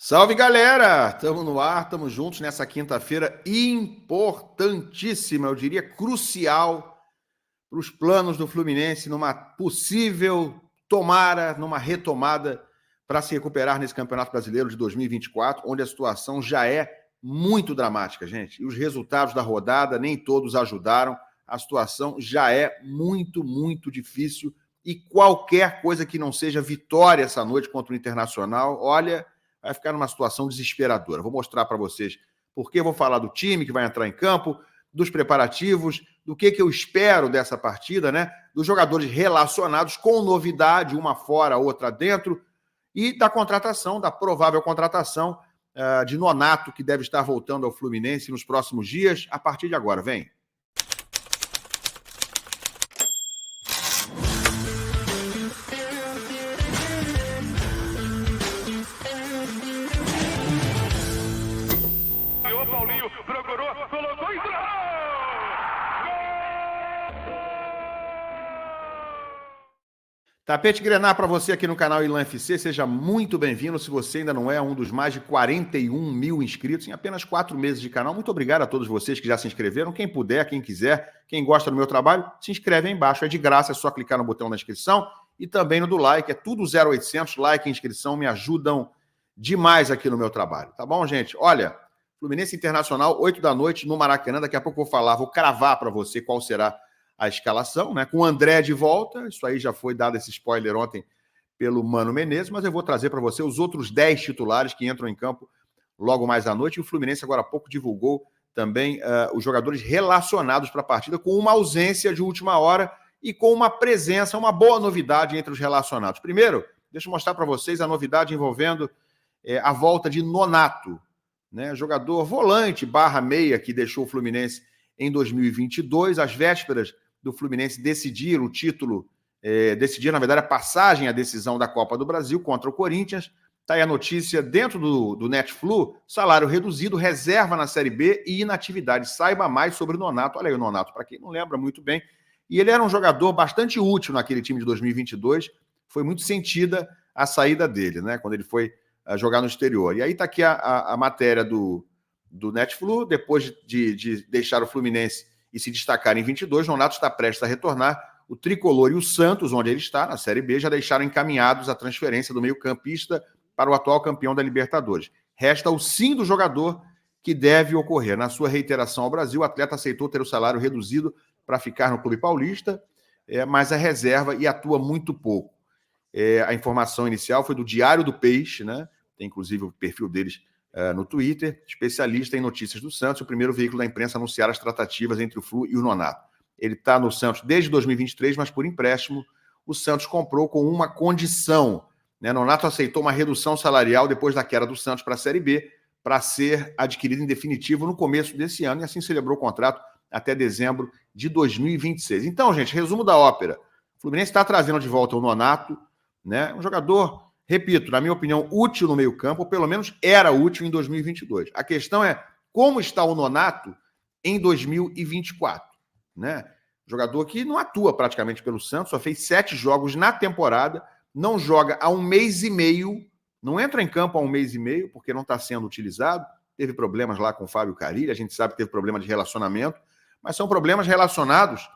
Salve, galera! Estamos no ar, estamos juntos nessa quinta-feira importantíssima, eu diria crucial, para os planos do Fluminense numa possível numa retomada para se recuperar nesse Campeonato Brasileiro de 2024, onde a situação já é muito dramática, gente. E os resultados da rodada nem todos ajudaram, a situação já é muito, muito difícil e qualquer coisa que não seja vitória essa noite contra o Internacional, olha, vai ficar numa situação desesperadora. Vou mostrar para vocês porque vou falar do time que vai entrar em campo, dos preparativos, do que eu espero dessa partida, né? Dos jogadores relacionados com novidade, uma fora, outra dentro, e da contratação, da provável contratação de Nonato, que deve estar voltando ao Fluminense nos próximos dias, a partir de agora. Vem! Tapete Grená para você aqui no canal Ilan FC, seja muito bem-vindo. Se você ainda não é um dos mais de 41 mil inscritos em apenas 4 meses de canal, muito obrigado a todos vocês que já se inscreveram. Quem puder, quem quiser, quem gosta do meu trabalho, se inscreve aí embaixo, é de graça, é só clicar no botão da inscrição e também no do like, é tudo 0800, like e inscrição me ajudam demais aqui no meu trabalho, tá bom, gente? Olha, Fluminense Internacional, 8 da noite no Maracanã, daqui a pouco vou cravar para você qual será a escalação, né? Com o André de volta, isso aí já foi dado esse spoiler ontem pelo Mano Menezes, mas eu vou trazer para você os outros 10 titulares que entram em campo logo mais à noite. E o Fluminense agora há pouco divulgou também os jogadores relacionados para a partida, com uma ausência de última hora e com uma presença, uma boa novidade entre os relacionados. Primeiro, deixa eu mostrar para vocês a novidade envolvendo a volta de Nonato, né? Jogador volante /meia que deixou o Fluminense em 2022, às vésperas do Fluminense decidir o título, decidir, na verdade, a passagem à decisão da Copa do Brasil contra o Corinthians. Está aí a notícia dentro do Netflu, salário reduzido, reserva na Série B e inatividade. Saiba mais sobre o Nonato. Olha aí o Nonato, para quem não lembra muito bem. E ele era um jogador bastante útil naquele time de 2022. Foi muito sentida a saída dele, né, quando ele foi jogar no exterior. E aí está aqui a matéria do Netflu, depois de deixar o Fluminense e se destacar em 22, Nonato está prestes a retornar. O Tricolor e o Santos, onde ele está, na Série B, já deixaram encaminhados a transferência do meio-campista para o atual campeão da Libertadores. Resta o sim do jogador que deve ocorrer. Na sua reiteração ao Brasil, o atleta aceitou ter o salário reduzido para ficar no Clube Paulista, mas a reserva e atua muito pouco. A informação inicial foi do Diário do Peixe, né? Tem inclusive o perfil deles no Twitter, especialista em notícias do Santos, o primeiro veículo da imprensa a anunciar as tratativas entre o Flu e o Nonato. Ele está no Santos desde 2023, mas por empréstimo o Santos comprou com uma condição, né? Nonato aceitou uma redução salarial depois da queda do Santos para a Série B, para ser adquirido em definitivo no começo desse ano, e assim celebrou o contrato até dezembro de 2026. Então, gente, resumo da ópera. O Fluminense está trazendo de volta o Nonato, né? Um jogador, repito, na minha opinião, útil no meio-campo, ou pelo menos era útil em 2022. A questão é como está o Nonato em 2024, né? Jogador que não atua praticamente pelo Santos, só fez 7 jogos na temporada, não joga há 1 mês e meio, não entra em campo há 1 mês e meio, porque não está sendo utilizado. Teve problemas lá com o Fábio Carille, a gente sabe que teve problema de relacionamento, mas são problemas relacionados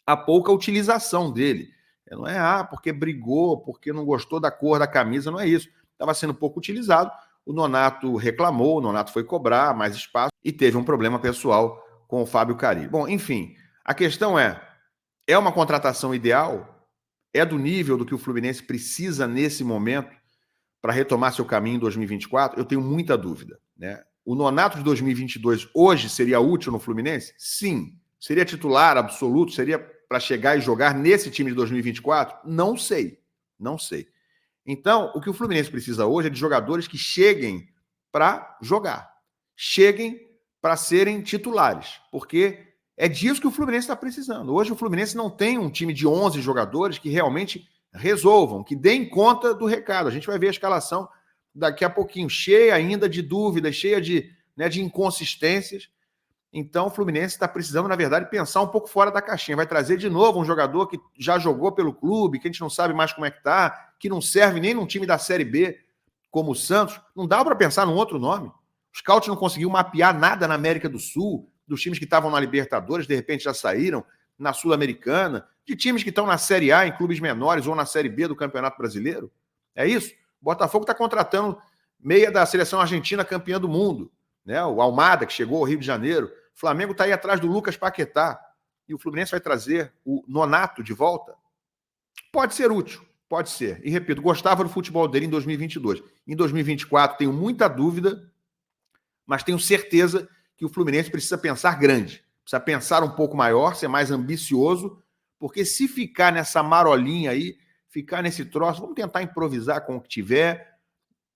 à pouca utilização dele. Não é, porque brigou, porque não gostou da cor da camisa, não é isso. Estava sendo pouco utilizado, o Nonato reclamou, o Nonato foi cobrar mais espaço e teve um problema pessoal com o Fábio Carille. Bom, enfim, a questão é uma contratação ideal? É do nível do que o Fluminense precisa nesse momento para retomar seu caminho em 2024? Eu tenho muita dúvida, né? O Nonato de 2022 hoje seria útil no Fluminense? Sim. Seria titular absoluto? Seria para chegar e jogar nesse time de 2024? Não sei. Não sei. Então, o que o Fluminense precisa hoje é de jogadores que cheguem para jogar. Cheguem para serem titulares. Porque é disso que o Fluminense está precisando. Hoje o Fluminense não tem um time de 11 jogadores que realmente resolvam, que deem conta do recado. A gente vai ver a escalação daqui a pouquinho, cheia ainda de dúvidas, cheia de inconsistências. Então, o Fluminense está precisando, na verdade, pensar um pouco fora da caixinha. Vai trazer de novo um jogador que já jogou pelo clube, que a gente não sabe mais como é que está, que não serve nem num time da Série B, como o Santos, não dava para pensar num outro nome. O scout não conseguiu mapear nada na América do Sul, dos times que estavam na Libertadores, de repente já saíram, na Sul-Americana, de times que estão na Série A, em clubes menores, ou na Série B do Campeonato Brasileiro. É isso. O Botafogo está contratando meia da seleção argentina campeã do mundo, né? O Almada, que chegou ao Rio de Janeiro. O Flamengo está aí atrás do Lucas Paquetá. E o Fluminense vai trazer o Nonato de volta. Pode ser útil, pode ser. E repito, gostava do futebol dele em 2022. Em 2024 tenho muita dúvida, mas tenho certeza que o Fluminense precisa pensar grande. Precisa pensar um pouco maior, ser mais ambicioso, porque se ficar nessa marolinha aí, ficar nesse troço, vamos tentar improvisar com o que tiver,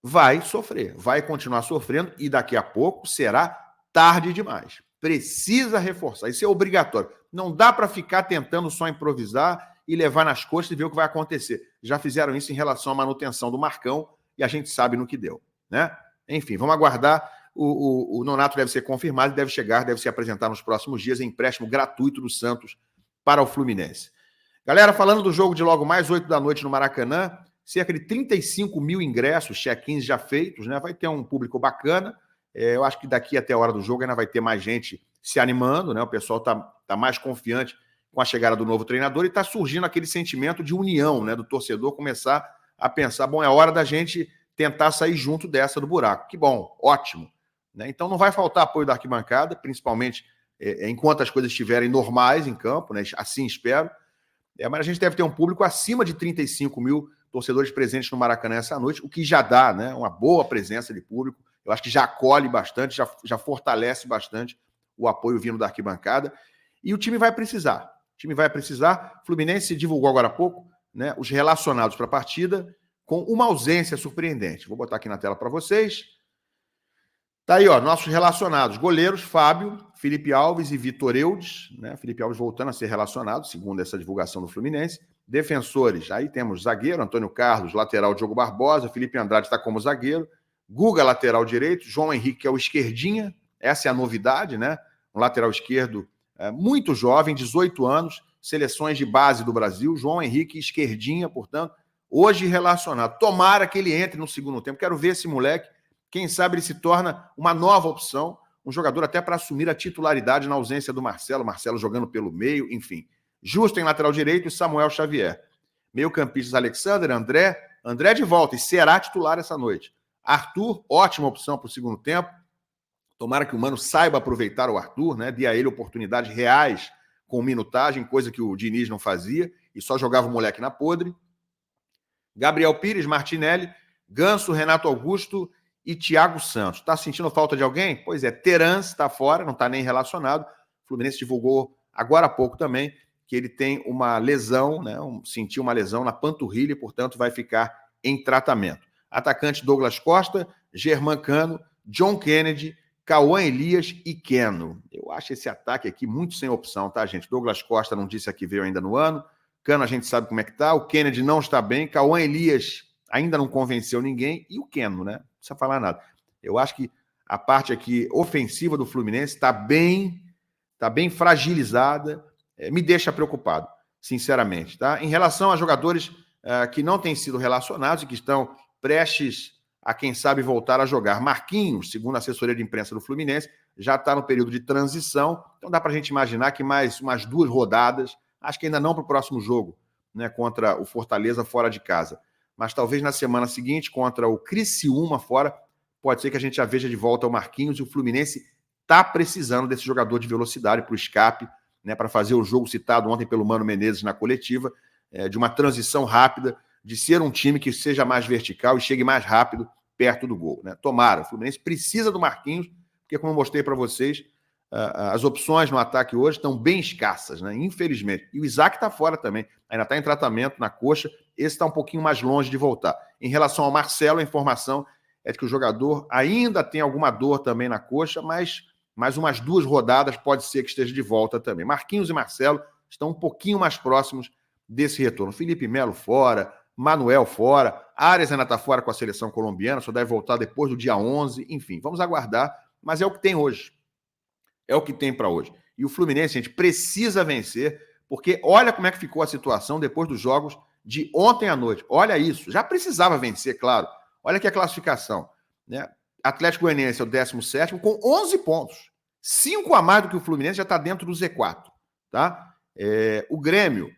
vai sofrer, vai continuar sofrendo e daqui a pouco será tarde demais. Precisa reforçar, isso é obrigatório. Não dá para ficar tentando só improvisar e levar nas costas e ver o que vai acontecer. Já fizeram isso em relação à manutenção do Marcão e a gente sabe no que deu, né? Enfim, vamos aguardar. O Nonato deve ser confirmado, deve chegar, deve se apresentar nos próximos dias em empréstimo gratuito do Santos para o Fluminense. Galera, falando do jogo de logo mais 8 da noite no Maracanã, cerca de 35 mil ingressos, check-ins já feitos, né? Vai ter um público bacana. Eu acho que daqui até a hora do jogo ainda vai ter mais gente se animando, né? O pessoal tá mais confiante com a chegada do novo treinador e está surgindo aquele sentimento de união, né? Do torcedor começar a pensar, bom, é hora da gente tentar sair junto dessa do buraco. Que bom, ótimo. Né? Então não vai faltar apoio da arquibancada, principalmente enquanto as coisas estiverem normais em campo, né? Assim espero. Mas a gente deve ter um público acima de 35 mil torcedores presentes no Maracanã essa noite, o que já dá, né? Uma boa presença de público. Eu acho que já acolhe bastante, já fortalece bastante o apoio vindo da arquibancada. E o time vai precisar. O time vai precisar. O Fluminense divulgou agora há pouco, né, os relacionados para a partida com uma ausência surpreendente. Vou botar aqui na tela para vocês. Tá aí, ó, nossos relacionados. Goleiros, Fábio, Felipe Alves e Vitor Eudes, né? Felipe Alves voltando a ser relacionado, segundo essa divulgação do Fluminense. Defensores, aí temos zagueiro, Antônio Carlos, lateral Diogo Barbosa, Felipe Andrade está como zagueiro, Guga, lateral direito, João Henrique, que é o esquerdinha, essa é a novidade, né? Um lateral esquerdo muito jovem, 18 anos, seleções de base do Brasil, João Henrique, esquerdinha, portanto, hoje relacionado. Tomara que ele entre no segundo tempo, quero ver esse moleque. Quem sabe ele se torna uma nova opção, um jogador até para assumir a titularidade na ausência do Marcelo jogando pelo meio, enfim. Justo em lateral direito e Samuel Xavier. Meio-campistas Alexander, André de volta e será titular essa noite. Arthur, ótima opção para o segundo tempo. Tomara que o Mano saiba aproveitar o Arthur, né? Dê a ele oportunidades reais com minutagem, coisa que o Diniz não fazia e só jogava o moleque na podre. Gabriel Pires, Martinelli, Ganso, Renato Augusto e Thiago Santos. Está sentindo falta de alguém? Pois é, Terence está fora, não está nem relacionado. O Fluminense divulgou agora há pouco também que ele tem uma lesão, né? Sentiu uma lesão na panturrilha e, portanto, vai ficar em tratamento. Atacante Douglas Costa, Germancano, John Kennedy, Cauã Elias e Keno. Eu acho esse ataque aqui muito sem opção, tá, gente? Douglas Costa não disse que veio ainda no ano. Cano a gente sabe como é que tá. O Kennedy não está bem. Cauã Elias ainda não convenceu ninguém. E o Keno, né? Não precisa falar nada. Eu acho que a parte aqui ofensiva do Fluminense está bem fragilizada. Me deixa preocupado, sinceramente, tá? Em relação a jogadores que não têm sido relacionados e que estão prestes a, quem sabe, voltar a jogar. Marquinhos, segundo a assessoria de imprensa do Fluminense, já está no período de transição. Então dá para a gente imaginar que mais umas 2 rodadas, acho que ainda não para o próximo jogo, né, contra o Fortaleza fora de casa. Mas talvez na semana seguinte, contra o Criciúma fora, pode ser que a gente já veja de volta o Marquinhos, e o Fluminense está precisando desse jogador de velocidade para o escape, né, para fazer o jogo citado ontem pelo Mano Menezes na coletiva, de uma transição rápida, de ser um time que seja mais vertical e chegue mais rápido perto do gol. Né? Tomara, o Fluminense precisa do Marquinhos, porque, como eu mostrei para vocês, as opções no ataque hoje estão bem escassas, né? Infelizmente. E o Isaac está fora também, ainda está em tratamento na coxa, esse está um pouquinho mais longe de voltar. Em relação ao Marcelo, a informação é de que o jogador ainda tem alguma dor também na coxa, mas mais umas 2 rodadas pode ser que esteja de volta também. Marquinhos e Marcelo estão um pouquinho mais próximos desse retorno. Felipe Melo fora, Manuel fora, Arias ainda está fora com a seleção colombiana, só deve voltar depois do dia 11, enfim, vamos aguardar, mas é o que tem hoje. É o que tem para hoje. E o Fluminense, gente, precisa vencer, porque olha como é que ficou a situação depois dos jogos de ontem à noite. Olha isso, já precisava vencer, claro. Olha aqui a classificação, né? Atlético Goianiense é o 17º com 11 pontos. 5 a mais do que o Fluminense, já está dentro do Z4, tá? O Grêmio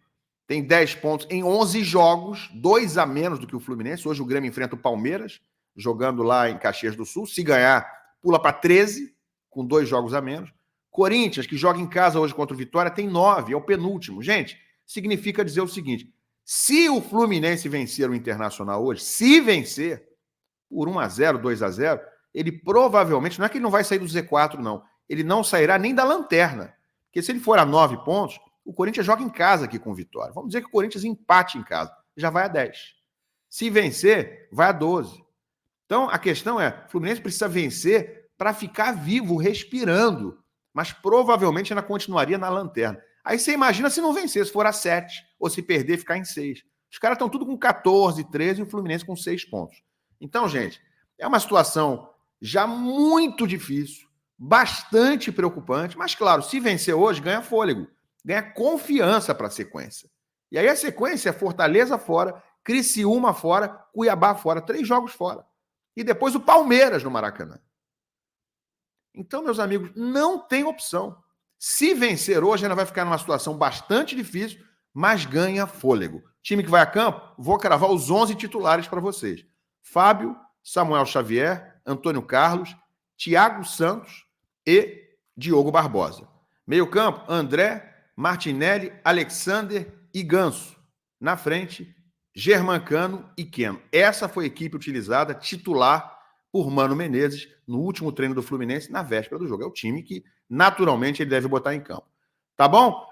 tem 10 pontos em 11 jogos, 2 a menos do que o Fluminense. Hoje o Grêmio enfrenta o Palmeiras, jogando lá em Caxias do Sul. Se ganhar, pula para 13, com 2 jogos a menos. Corinthians, que joga em casa hoje contra o Vitória, tem 9, é o penúltimo. Gente, significa dizer o seguinte: se o Fluminense vencer o Internacional hoje, se vencer por 1-0, 2-0, ele provavelmente, não é que ele não vai sair do Z4, não. Ele não sairá nem da lanterna. Porque se ele for a 9 pontos, o Corinthians joga em casa aqui com o Vitória. Vamos dizer que o Corinthians empate em casa, já vai a 10. Se vencer, vai a 12. Então, a questão é, o Fluminense precisa vencer para ficar vivo, respirando. Mas provavelmente ainda continuaria na lanterna. Aí você imagina se não vencer, se for a 7, ou se perder, ficar em 6. Os caras estão tudo com 14, 13 e o Fluminense com 6 pontos. Então, gente, é uma situação já muito difícil, bastante preocupante, mas, claro, se vencer hoje, ganha fôlego, ganha confiança para a sequência. E aí a sequência é Fortaleza fora, Criciúma fora, Cuiabá fora, 3 jogos fora. E depois o Palmeiras no Maracanã. Então, meus amigos, não tem opção. Se vencer hoje, ainda vai ficar numa situação bastante difícil, mas ganha fôlego. Time que vai a campo, vou cravar os 11 titulares para vocês. Fábio, Samuel Xavier, Antônio Carlos, Thiago Santos e Diogo Barbosa. Meio campo, André, Martinelli, Alexander e Ganso. Na frente, Germancano e Keno. Essa foi a equipe utilizada, titular, por Mano Menezes, no último treino do Fluminense, na véspera do jogo. É o time que, naturalmente, ele deve botar em campo. Tá bom?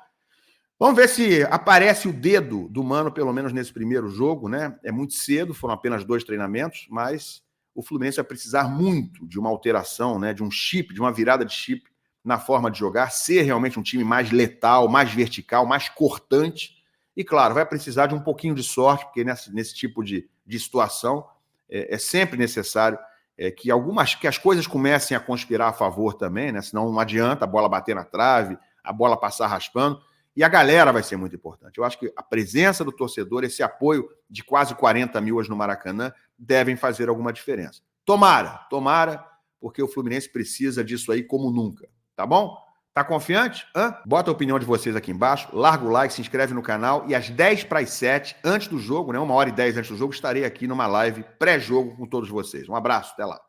Vamos ver se aparece o dedo do Mano, pelo menos nesse primeiro jogo, né? É muito cedo, foram apenas 2 treinamentos, mas o Fluminense vai precisar muito de uma alteração, né? De um chip, de uma virada de chip na forma de jogar, ser realmente um time mais letal, mais vertical, mais cortante. E, claro, vai precisar de um pouquinho de sorte, porque nesse tipo de situação é sempre necessário que as coisas comecem a conspirar a favor também, né? Senão não adianta a bola bater na trave, a bola passar raspando. E a galera vai ser muito importante. Eu acho que a presença do torcedor, esse apoio de quase 40 mil hoje no Maracanã, devem fazer alguma diferença. Tomara, porque o Fluminense precisa disso aí como nunca. Tá bom? Tá confiante? Bota a opinião de vocês aqui embaixo, larga o like, se inscreve no canal e às 10 para as 7, antes do jogo, né, 1h10 antes do jogo, estarei aqui numa live pré-jogo com todos vocês. Um abraço, até lá.